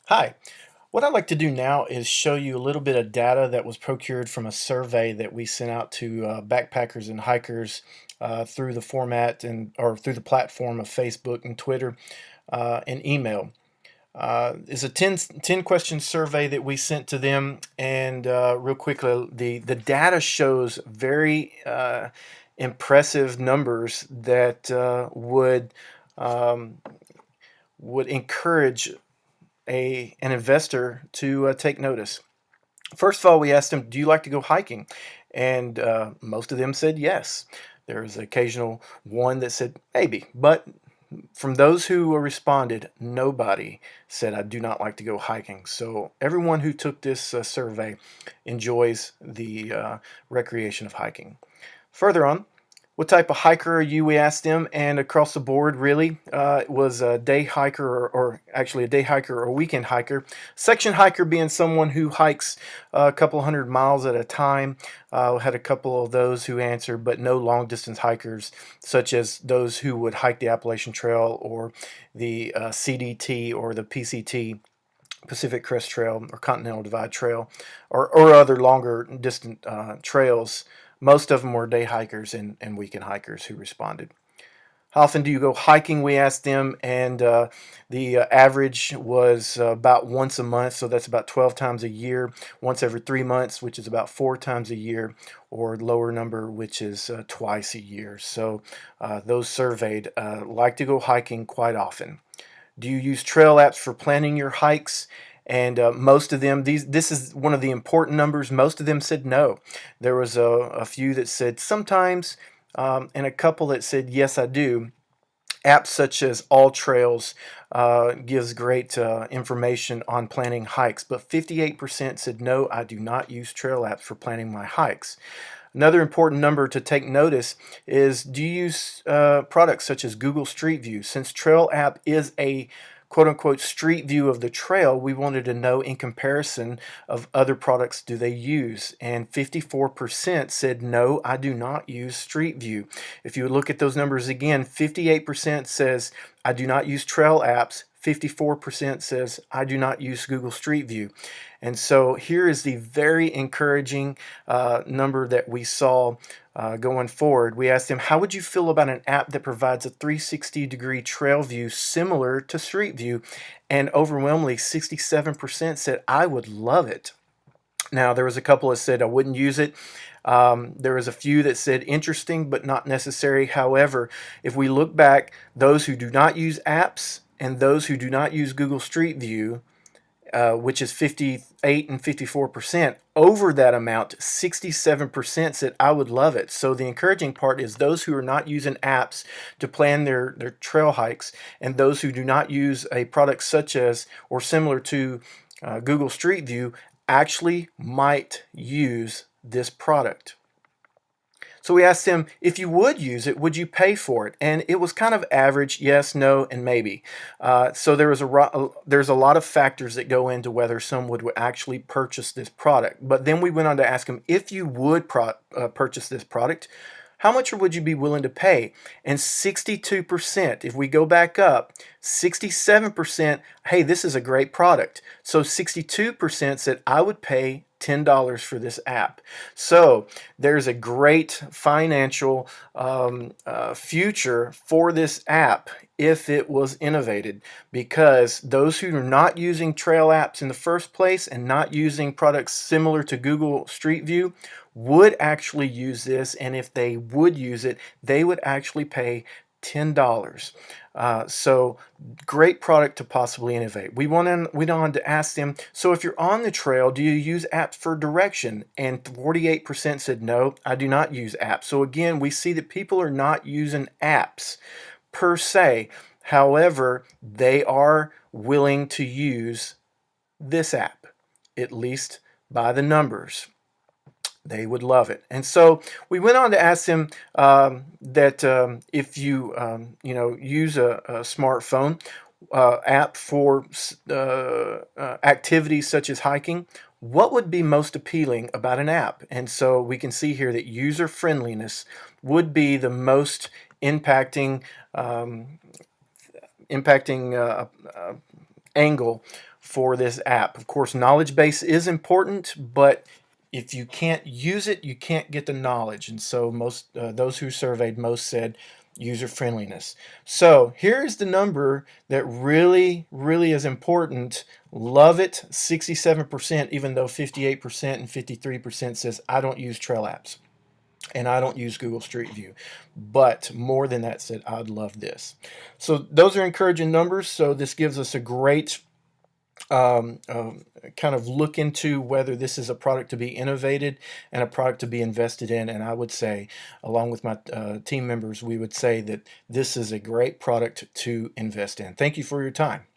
Hi. What I'd like to do now is show you a little bit of data that was procured from a survey that we sent out to backpackers and hikers through the format or through the platform of Facebook and Twitter and email. It's a 10 question survey that we sent to them, and real quickly, the data shows very impressive numbers that um, would encourage an investor to take notice. First of all, we asked them, "Do you like to go hiking?" And most of them said yes. There was an occasional one that said maybe, but from those who responded, nobody said, "I do not like to go hiking." So everyone who took this survey enjoys the recreation of hiking. Further on, what type of hiker are you? We asked them, and across the board, really, it was a day hiker or actually a day hiker or weekend hiker. Section hiker being someone who hikes a couple hundred miles at a time. Had a couple of those who answered, but no long distance hikers, such as those who would hike the Appalachian Trail or the CDT or the PCT. Pacific Crest Trail or Continental Divide Trail, or other longer distant trails. Most of them were day hikers and weekend hikers who responded. How often do you go hiking? We asked them, and the average was about once a month, so that's about 12 times a year, once every 3 months, which is about 4 times a year, or lower number, which is twice a year. So those surveyed like to go hiking quite often. Do you use trail apps for planning your hikes? And most of them, this is one of the important numbers. Most of them said no. There was a few that said sometimes, and a couple that said yes, I do. Apps such as All Trails gives great information on planning hikes, but 58% said no, I do not use trail apps for planning my hikes. Another important number to take notice is, do you use products such as Google Street View? Since Trail app is a quote-unquote street view of the trail, we wanted to know in comparison of other products do they use, and 54% said no, I do not use Street View. If you look at those numbers again, 58% says I do not use trail apps, 54% says I do not use Google Street View. And so here is the very encouraging number that we saw going forward. We asked them, how would you feel about an app that provides a 360-degree trail view similar to Street View? And overwhelmingly, 67% said, I would love it. Now, there was a couple that said I wouldn't use it. There was a few that said interesting but not necessary. However, if we look back, those who do not use apps and those who do not use Google Street View, which is 58 and 54%. Over that amount, 67% said, I would love it. So the encouraging part is those who are not using apps to plan their trail hikes, and those who do not use a product such as or similar to Google Street View actually might use this product. So we asked him, if you would use it, would you pay for it? And it was kind of average, yes, no, and maybe. So there's a lot of factors that go into whether someone would actually purchase this product. But then we went on to ask him, if you would purchase this product, how much would you be willing to pay? And 62%, if we go back up, 67%, hey, this is a great product. So 62% said, I would pay $10 for this app. So there's a great financial future for this app if it was innovated, because those who are not using trail apps in the first place and not using products similar to Google Street View would actually use this, and if they would use it, they would actually pay $10. So great product to possibly innovate. We went on to ask them, so if you're on the trail, do you use apps for direction? And 48% said no, I do not use apps. So again, we see that people are not using apps per se. However, they are willing to use this app, at least by the numbers. They would love it. And so we went on to ask them that if you use a smartphone app for activities such as hiking, what would be most appealing about an app? And so we can see here that user friendliness would be the most impacting angle for this app. Of course, knowledge base is important, but if you can't use it, you can't get the knowledge. And so most those who surveyed most said user friendliness. So here's the number that really, really is important. Love it, 67%, even though 58% and 53% says I don't use trail apps and I don't use Google Street View. But more than that said, I'd love this. So those are encouraging numbers. So this gives us a great um, um, kind of look into whether this is a product to be innovated and a product to be invested in. And I would say, along with my team members, we would say that this is a great product to invest in. Thank you for your time.